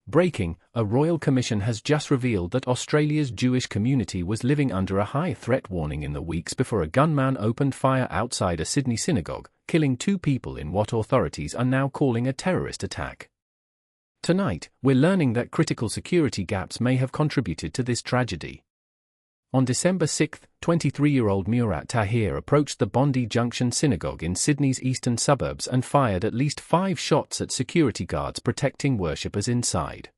Breaking, a royal commission has just revealed that Australia's Jewish community was living under a high threat warning in the weeks before a gunman opened fire outside a Sydney synagogue, killing 2 people in what authorities are now calling a terrorist attack. Tonight, we're learning that critical security gaps may have contributed to this tragedy. On December 6, 23-year-old Murat Tahir approached the Bondi Junction synagogue in Sydney's eastern suburbs and fired at least 5 shots at security guards protecting worshippers inside.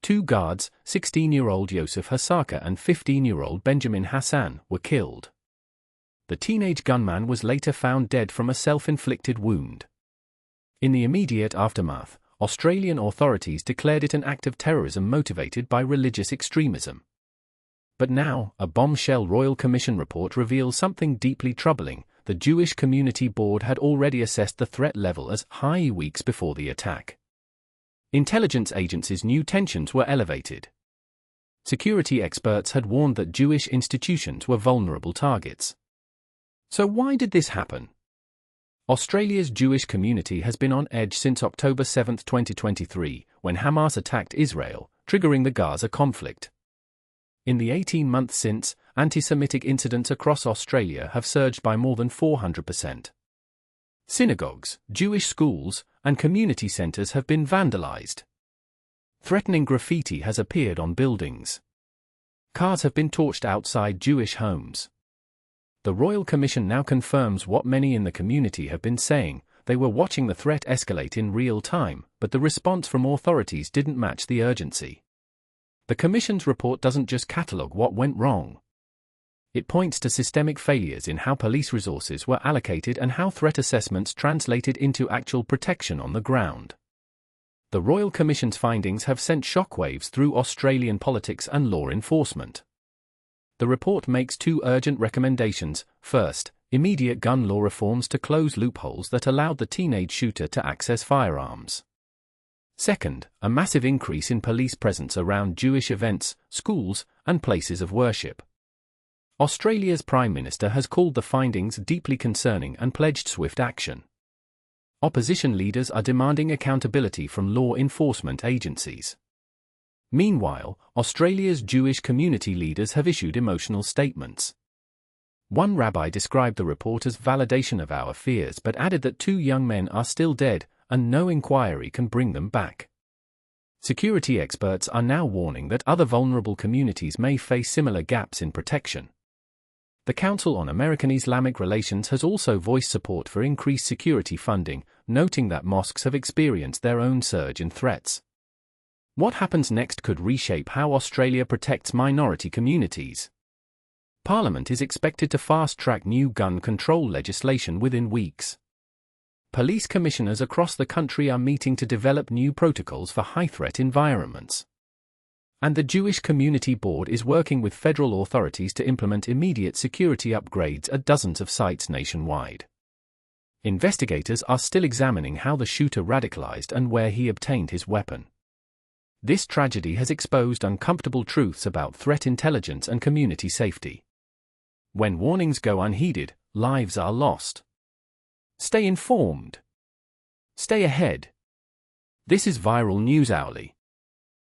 2 guards, 16-year-old Yosef Hasaka and 15-year-old Benjamin Hassan, were killed. The teenage gunman was later found dead from a self-inflicted wound. In the immediate aftermath, Australian authorities declared it an act of terrorism motivated by religious extremism. But now, a bombshell Royal Commission report reveals something deeply troubling. The Jewish Community Board had already assessed the threat level as high weeks before the attack. Intelligence agencies knew tensions were elevated. Security experts had warned that Jewish institutions were vulnerable targets. So why did this happen? Australia's Jewish community has been on edge since October 7, 2023, when Hamas attacked Israel, triggering the Gaza conflict. In the 18 months since, anti-Semitic incidents across Australia have surged by more than 400%. Synagogues, Jewish schools, and community centres have been vandalised. Threatening graffiti has appeared on buildings. Cars have been torched outside Jewish homes. The Royal Commission now confirms what many in the community have been saying. They were watching the threat escalate in real time, but the response from authorities didn't match the urgency. The Commission's report doesn't just catalogue what went wrong. It points to systemic failures in how police resources were allocated and how threat assessments translated into actual protection on the ground. The Royal Commission's findings have sent shockwaves through Australian politics and law enforcement. The report makes 2 urgent recommendations. First, immediate gun law reforms to close loopholes that allowed the teenage shooter to access firearms. Second, a massive increase in police presence around Jewish events, schools, and places of worship. Australia's Prime Minister has called the findings deeply concerning and pledged swift action. Opposition leaders are demanding accountability from law enforcement agencies. Meanwhile, Australia's Jewish community leaders have issued emotional statements. One rabbi described the report as validation of our fears but added that 2 young men are still dead, and no inquiry can bring them back. Security experts are now warning that other vulnerable communities may face similar gaps in protection. The Council on American Islamic Relations has also voiced support for increased security funding, noting that mosques have experienced their own surge in threats. What happens next could reshape how Australia protects minority communities. Parliament is expected to fast-track new gun control legislation within weeks. Police commissioners across the country are meeting to develop new protocols for high-threat environments. And the Jewish Community Board is working with federal authorities to implement immediate security upgrades at dozens of sites nationwide. Investigators are still examining how the shooter radicalized and where he obtained his weapon. This tragedy has exposed uncomfortable truths about threat intelligence and community safety. When warnings go unheeded, lives are lost. Stay informed. Stay ahead. This is Viral News Hourly.